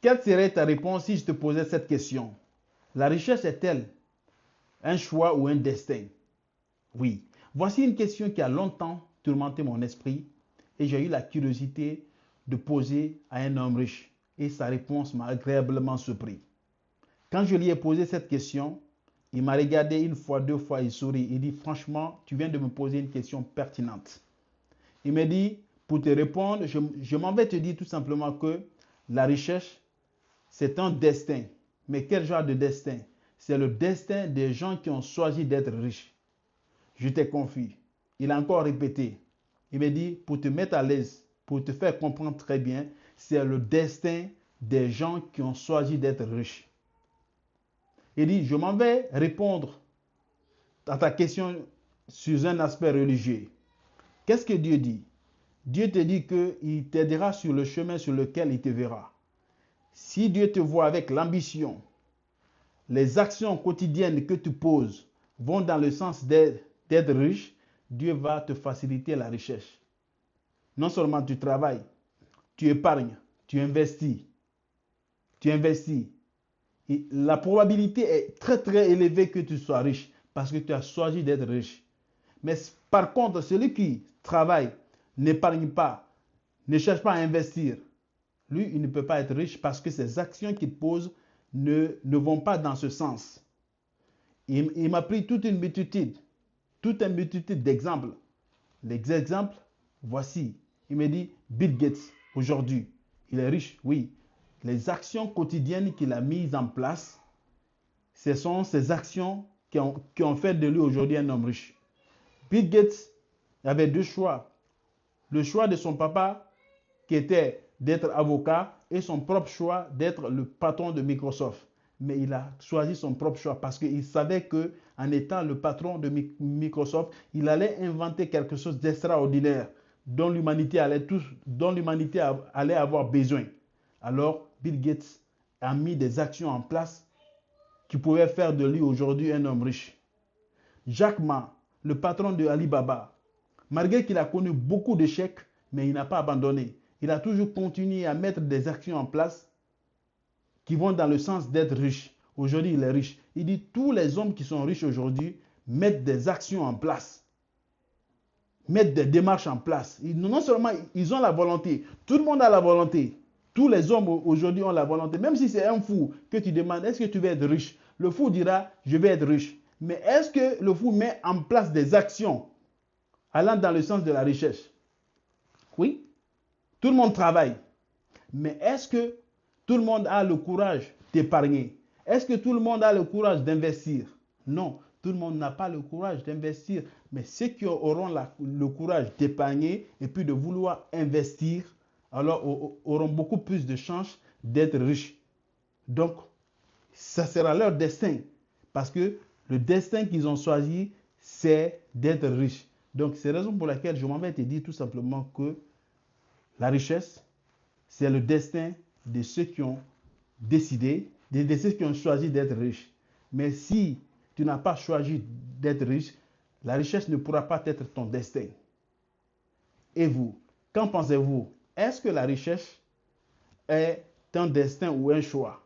Quelle serait ta réponse si je te posais cette question? La richesse est-elle un choix ou un destin? Oui. Voici une question qui a longtemps tourmenté mon esprit et j'ai eu la curiosité de poser à un homme riche. Et sa réponse m'a agréablement surpris. Quand je lui ai posé cette question, il m'a regardé une fois, deux fois, il sourit. Il dit, franchement, tu viens de me poser une question pertinente. Il m'a dit, pour te répondre, je m'en vais te dire tout simplement que la richesse, c'est un destin. Mais quel genre de destin? C'est le destin des gens qui ont choisi d'être riches. J'étais confus. Il a encore répété. Il m'a dit, pour te mettre à l'aise, pour te faire comprendre très bien, c'est le destin des gens qui ont choisi d'être riches. Il dit, je m'en vais répondre à ta question sur un aspect religieux. Qu'est-ce que Dieu dit? Dieu te dit qu'il t'aidera sur le chemin sur lequel il te verra. Si Dieu te voit avec l'ambition, les actions quotidiennes que tu poses vont dans le sens d'être riche, Dieu va te faciliter la richesse. Non seulement tu travailles, tu épargnes, tu investis. Et la probabilité est très très élevée que tu sois riche parce que tu as choisi d'être riche. Mais par contre, celui qui travaille, n'épargne pas, ne cherche pas à investir, lui, il ne peut pas être riche parce que ses actions qu'il pose ne vont pas dans ce sens. Il m'a pris toute une multitude d'exemples. Les exemples, voici. Il me dit, Bill Gates, aujourd'hui, il est riche, oui. Les actions quotidiennes qu'il a mises en place, ce sont ces actions qui ont fait de lui aujourd'hui un homme riche. Bill Gates avait deux choix. Le choix de son papa, qui était d'être avocat, et son propre choix d'être le patron de Microsoft. Mais il a choisi son propre choix parce qu'il savait qu'en étant le patron de Microsoft, il allait inventer quelque chose d'extraordinaire dont l'humanité allait avoir besoin. Alors, Bill Gates a mis des actions en place qui pouvaient faire de lui aujourd'hui un homme riche. Jack Ma, le patron de Alibaba, malgré qu'il a connu beaucoup d'échecs, mais il n'a pas abandonné. Il a toujours continué à mettre des actions en place qui vont dans le sens d'être riche. Aujourd'hui, il est riche. Il dit tous les hommes qui sont riches aujourd'hui mettent des actions en place, mettent des démarches en place. Non seulement ils ont la volonté, tout le monde a la volonté. Tous les hommes aujourd'hui ont la volonté. Même si c'est un fou que tu demandes, est-ce que tu veux être riche? Le fou dira, je vais être riche. Mais est-ce que le fou met en place des actions allant dans le sens de la richesse? Oui. Tout le monde travaille. Mais est-ce que tout le monde a le courage d'épargner? Est-ce que tout le monde a le courage d'investir? Non, tout le monde n'a pas le courage d'investir. Mais ceux qui auront le courage d'épargner et puis de vouloir investir, alors auront beaucoup plus de chances d'être riches. Donc, ça sera leur destin. Parce que le destin qu'ils ont choisi, c'est d'être riches. Donc, c'est la raison pour laquelle je m'en vais te dire tout simplement que la richesse, c'est le destin de ceux qui ont décidé, de ceux qui ont choisi d'être riches. Mais si tu n'as pas choisi d'être riche, la richesse ne pourra pas être ton destin. Et vous, qu'en pensez-vous? Est-ce que la richesse est un destin ou un choix?